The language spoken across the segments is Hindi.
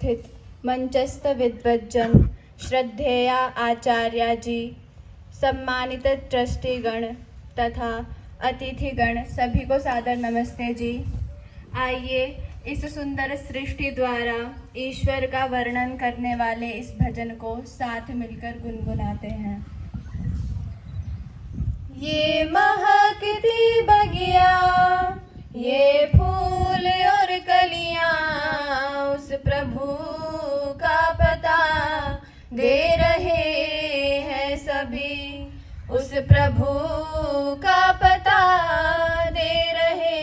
उपस्थित मंचस्थ विद्वज्जन, श्रद्धेया आचार्य जी, सम्मानित ट्रस्टीगण तथा अतिथिगण, सभी को सादर नमस्ते जी। आइए इस सुंदर सृष्टि द्वारा ईश्वर का वर्णन करने वाले इस भजन को साथ मिलकर गुनगुनाते हैं। ये महकती बगिया, ये फूल और कलियां, उस प्रभु का पता दे रहे हैं सभी, उस प्रभु का पता दे रहे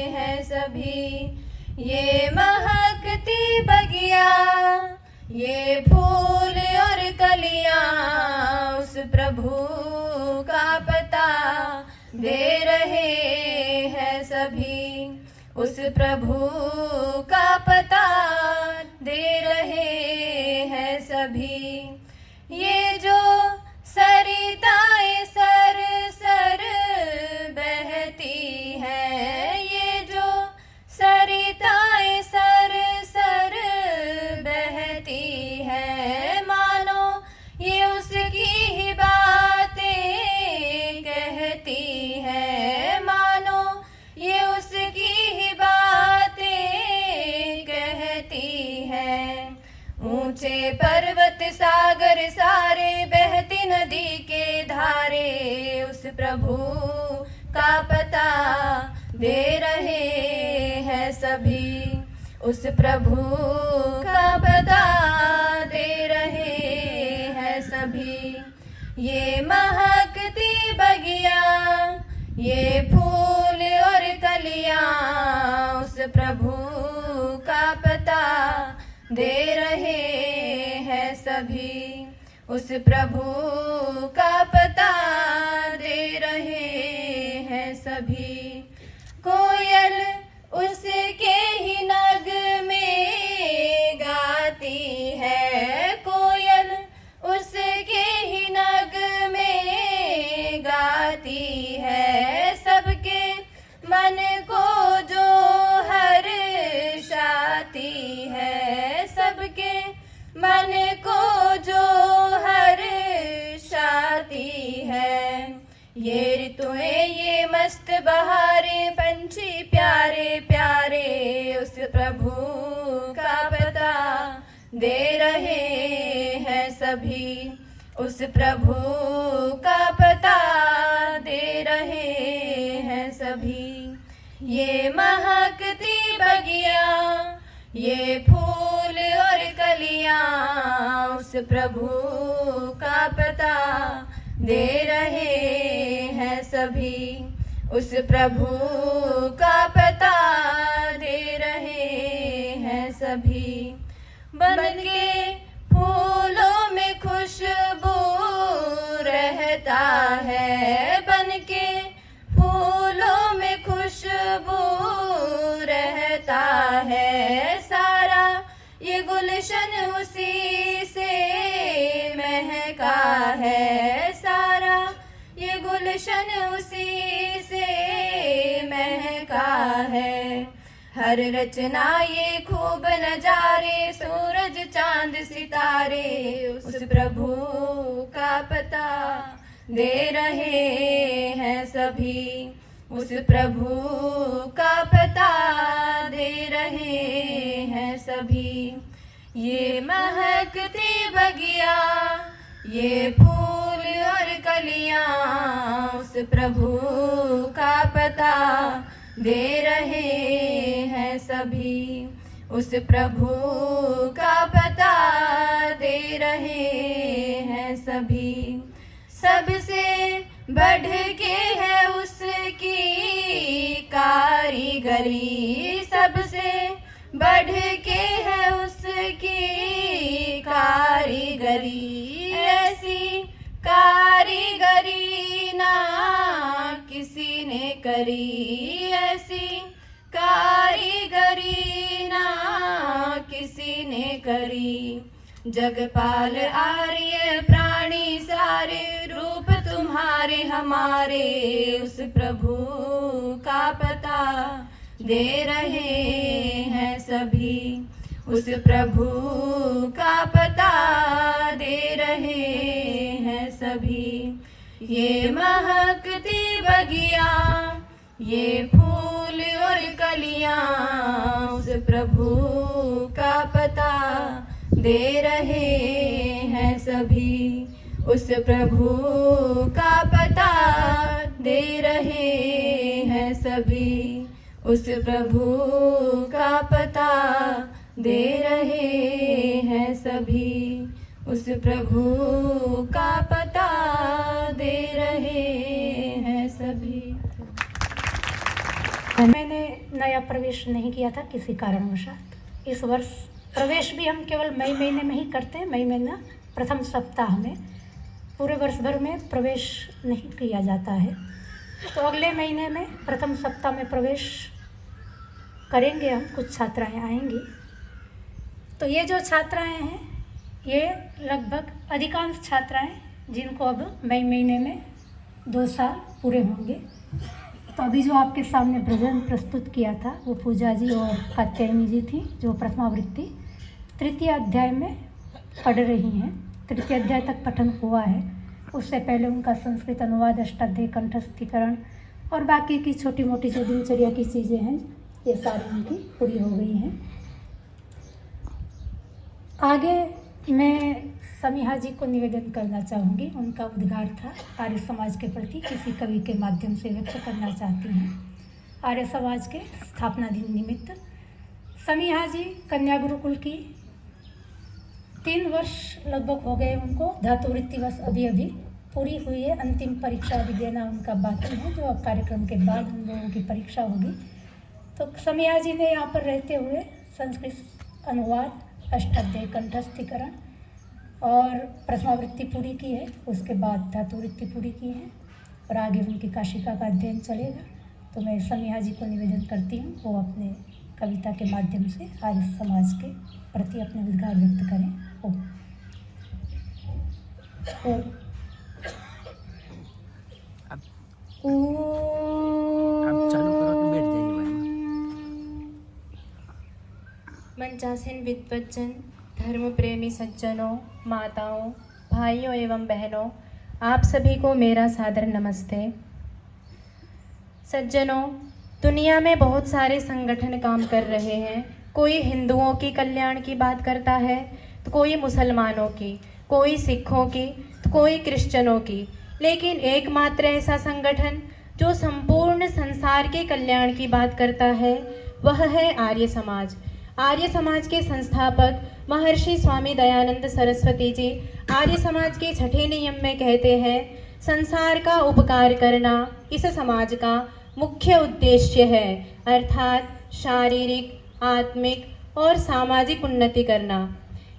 हैं सभी। ये महकती बगिया, ये फूल और कलियां, उस प्रभु का पता दे रहे हैं सभी, उस प्रभु का पता दे रहे हैं सभी। ये जो सरिताएं सर सर बहती हैं, ये जो सरिताएं सर सर बहती हैं, मानो ये उसकी ही बातें कहती हैं, मानो ये उसकी ही बातें कहती हैं। ऊंचे पर्वत सागर सारे, बहती नदी के धारे, उस प्रभु का पता दे रहे हैं सभी, उस प्रभु का पता दे रहे हैं सभी। ये महकती बगिया, ये फूल और कलियां, उस प्रभु का पता दे रहे हैं सभी, उस प्रभु का पता दे रहे हैं सभी। कोयल उसके ही नग में गाती है, कोयल उसके ही नग में गाती है, सबके मन को जो हर्षाती है, सबके मन को जो हर्षाती है। ये ऋतुएं ये मस्त बहारें, पंछी प्यारे प्यारे, उस प्रभु का पता दे रहे हैं सभी, उस प्रभु का पता दे रहे हैं सभी। ये महकती बगिया, ये फूल और कलियां, उस प्रभु का पता दे रहे हैं सभी, उस प्रभु का पता दे रहे हैं सभी। बनके फूलों में खुशबू रहता है, बनके फूलों में खुशबू रहता है, सारा ये गुलशन उसी से महका है, सारा ये गुलशन उसी से महका है। हर रचना ये खूब नजारे, सूरज चांद सितारे, उस प्रभु का पता दे रहे हैं सभी, उस प्रभु का पता दे रहे हैं सभी। ये महकती बगिया, ये फूल और कलियां, उस प्रभु का पता दे रहे हैं सभी, उस प्रभु का पता दे रहे हैं सभी। सबसे बढ़ के है उसकी कारीगरी, सबसे बढ़ के है उसकी कारीगरी, ऐसी कारीगरी ना किसी ने करी, ऐसी कारीगरी ना किसी ने करी। जगपाल आर्य प्राणी सारे, रूप तुम्हारे हमारे, उस प्रभु का पता दे रहे हैं सभी, उस प्रभु का पता दे रहे हैं सभी। ये महकती बगिया, ये फूल और कलियां, उस प्रभु का पता दे रहे हैं सभी। उस प्रभु का पता दे रहे हैं सभी। उस प्रभु का पता दे रहे हैं सभी। उस प्रभु का पता दे रहे हैं सभी। मैंने नया प्रवेश नहीं किया था किसी कारणवशात। इस वर्ष प्रवेश भी हम केवल मई महीने में ही करते हैं। मई महीना प्रथम सप्ताह में, पूरे वर्ष भर में प्रवेश नहीं किया जाता है। तो अगले महीने में प्रथम सप्ताह में प्रवेश करेंगे हम। कुछ छात्राएं आएंगी। तो ये जो छात्राएं हैं, ये लगभग अधिकांश छात्राएं जिनको अब मई महीने में 2 साल पूरे होंगे। तो अभी जो आपके सामने भजन प्रस्तुत किया था वो पूजा जी और कात्यायनी जी थी, जो प्रथमावृत्ति तृतीय अध्याय में पढ़ रही हैं। तृतीय अध्याय तक पठन हुआ है। उससे पहले उनका संस्कृत अनुवाद, अष्टाध्यायी कंठस्थीकरण और बाकी की छोटी मोटी जो दिनचर्या की चीज़ें हैं, ये सारी उनकी पूरी हो गई हैं। आगे मैं समीहा जी को निवेदन करना चाहूँगी। उनका उद्गार था आर्य समाज के प्रति किसी कवि के माध्यम से व्यक्त करना चाहती हैं। आर्य समाज के स्थापना दिन निमित्त समीहा जी कन्या गुरुकुल की 3 वर्ष लगभग हो गए उनको। धातुवृत्ति बस अभी अभी पूरी हुई है। अंतिम परीक्षा अभी देना उनका बाकी है, जो कार्यक्रम के बाद उन लोगों की परीक्षा होगी। तो समीहा जी ने यहाँ पर रहते हुए संस्कृत अनुवाद, अष्टाध्यायी कंठस्थीकरण और प्रथमावृत्ति पूरी की है। उसके बाद धातुवृत्ति पूरी की है और आगे उनकी काशिका का अध्ययन चलेगा। तो मैं समीहा जी को निवेदन करती हूँ वो अपने कविता के माध्यम से आर्य समाज के प्रति अपने उद्गार व्यक्त करें। अब चालू करो तो बैठ जाइए भाई। मंचासीन विद्वज्जन, धर्म प्रेमी सज्जनों, माताओं, भाइयों एवं बहनों, आप सभी को मेरा सादर नमस्ते। सज्जनों, दुनिया में बहुत सारे संगठन काम कर रहे हैं। कोई हिंदुओं की कल्याण की बात करता है तो कोई मुसलमानों की, कोई सिखों की तो कोई क्रिश्चियनों की, लेकिन एकमात्र ऐसा संगठन जो संपूर्ण संसार के कल्याण की बात करता है वह है आर्य समाज। आर्य समाज के संस्थापक महर्षि स्वामी दयानंद सरस्वती जी आर्य समाज के 6ठे नियम में कहते हैं, संसार का उपकार करना इस समाज का मुख्य उद्देश्य है, अर्थात शारीरिक, आत्मिक और सामाजिक उन्नति करना।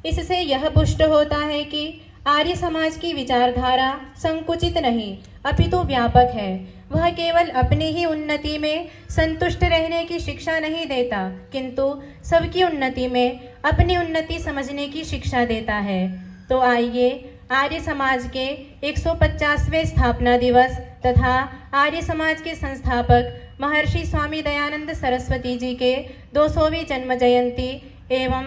इससे यह पुष्ट होता है कि आर्य समाज की विचारधारा संकुचित नहीं अपितु व्यापक है। वह केवल अपनी ही उन्नति में संतुष्ट रहने की शिक्षा नहीं देता, किंतु सबकी उन्नति में अपनी उन्नति समझने की शिक्षा देता है। तो आइए आर्य समाज के 150वें स्थापना दिवस तथा आर्य समाज के संस्थापक महर्षि स्वामी दयानंद सरस्वती जी के 200वीं जन्म जयंती एवं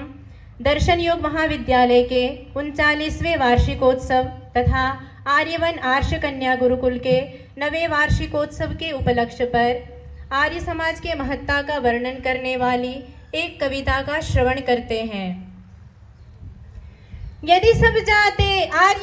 दर्शन योग महाविद्यालय के 39वें वार्षिकोत्सव तथा आर्यवन आर्ष कन्या गुरुकुल के 9वें वार्षिकोत्सव के उपलक्ष्य पर आर्य समाज के महत्ता का वर्णन करने वाली एक कविता का श्रवण करते हैं। यदि सब जाते आर्य